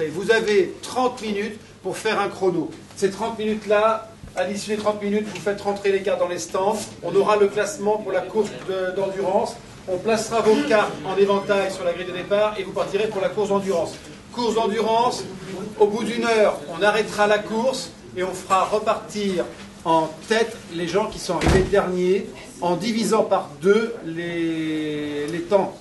rentrer. Vous avez 30 minutes pour faire un chrono. Ces 30 minutes-là, à l'issue des 30 minutes, vous faites rentrer les cartes dans les stands. On aura le classement pour la course d'endurance. On placera vos cartes en éventail sur la grille de départ et vous partirez pour la course d'endurance. Course d'endurance, au bout d'une heure, on arrêtera la course et on fera repartir en tête les gens qui sont arrivés derniers en divisant par deux les temps.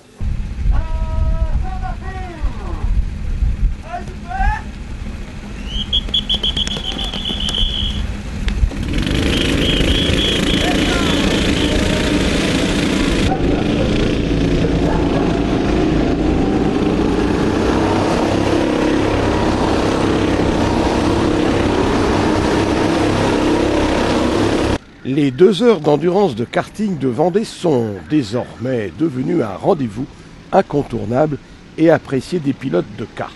Les 2 heures d'endurance de karting de Vendée sont désormais devenues un rendez-vous incontournable et apprécié des pilotes de kart.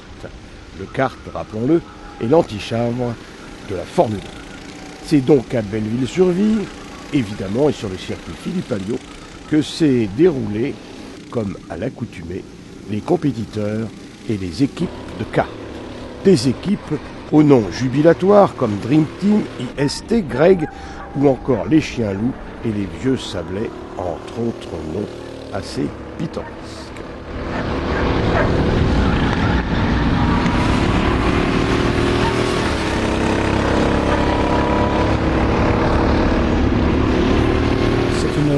Le kart, rappelons-le, est l'antichambre de la Formule 1. C'est donc à Belleville-sur-Vie, évidemment, et sur le circuit Philippe Alliot, que s'est déroulé, comme à l'accoutumée, les compétiteurs et les équipes de kart. Des équipes au nom jubilatoire comme Dream Team, IST, Greg, ou encore les chiens loups et les vieux sablets, entre autres noms assez pittoresques.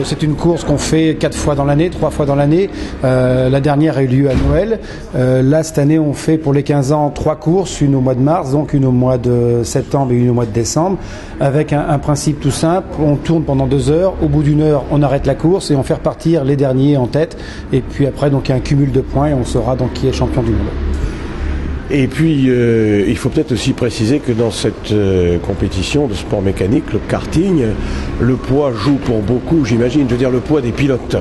C'est une course qu'on fait 4 fois dans l'année, 3 fois dans l'année. La dernière a eu lieu à Noël. Là, cette année, on fait pour les 15 ans 3 courses, une au mois de mars, donc une au mois de septembre et une au mois de décembre, avec un principe tout simple. On tourne pendant 2 heures. Au bout d'1 heure, on arrête la course et on fait repartir les derniers en tête. Et puis après, donc, il y a un cumul de points et on saura donc qui est champion du monde. Et puis, il faut peut-être aussi préciser que dans cette compétition de sport mécanique, le karting, le poids joue pour beaucoup, j'imagine, je veux dire le poids des pilotes.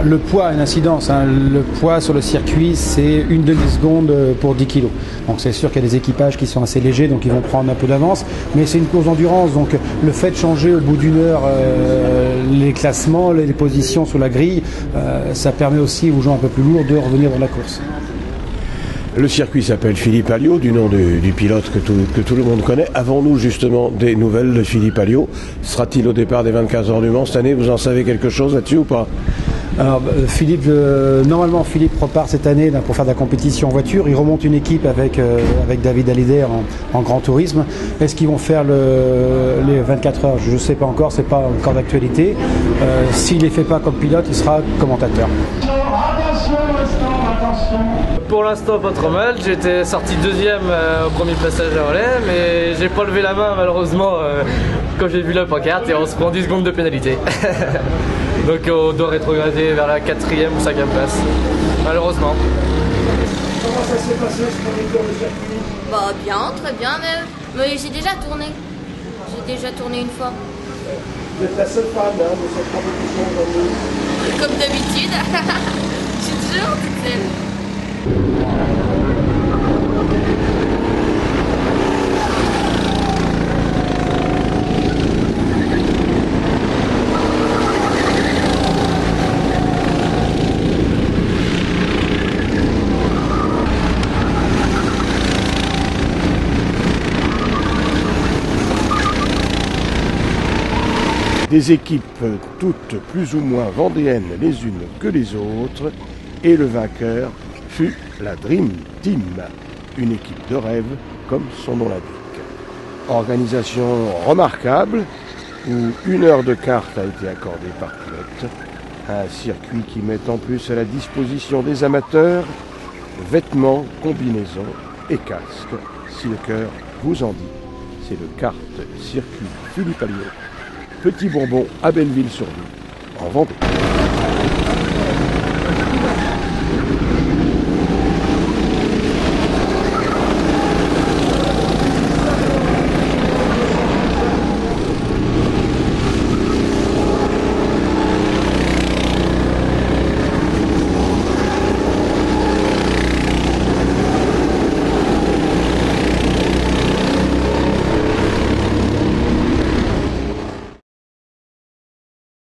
Le poids a une incidence. Le poids sur le circuit, c'est une demi-seconde pour 10 kilos. Donc c'est sûr qu'il y a des équipages qui sont assez légers, donc ils vont prendre un peu d'avance. Mais c'est une course d'endurance, donc le fait de changer au bout d'1 heure les classements, les positions sur la grille, ça permet aussi aux gens un peu plus lourds de revenir dans la course. Le circuit s'appelle Philippe Alliot, du nom du pilote que tout le monde connaît. Avons-nous justement des nouvelles de Philippe Alliot? Sera-t-il au départ des 24 heures du Mans cette année? Vous en savez quelque chose là-dessus ou pas? Alors normalement Philippe repart cette année pour faire de la compétition en voiture. Il remonte une équipe avec David Hallyday en grand tourisme. Est-ce qu'ils vont faire les 24 heures? Je ne sais pas encore, c'est pas encore d'actualité. S'il ne les fait pas comme pilote, il sera commentateur. Pour l'instant pas trop mal, j'étais sorti 2e au premier passage à relais, mais j'ai pas levé la main malheureusement quand j'ai vu la pancarte et on se prend 10 secondes de pénalité. Donc on doit rétrograder vers la 4e ou 5e place, malheureusement. Comment ça s'est passé ce premier tour de circuit? Bah bien, très bien même. Mais j'ai déjà tourné. J'ai déjà tourné une fois. Vous êtes la seule femme de cette compétition aujourd'hui. Comme d'habitude. Je suis toujours toute seule. Des équipes toutes plus ou moins vendéennes les unes que les autres, et le vainqueur fut la Dream Team, une équipe de rêve comme son nom l'indique. Organisation remarquable où 1 heure de carte a été accordée par pilote, un circuit qui met en plus à la disposition des amateurs vêtements, combinaisons et casques. Si le cœur vous en dit, c'est le kart circuit Philippe Alliot, Petit Bourbon à Belleville-sur-Vie, en Vendée.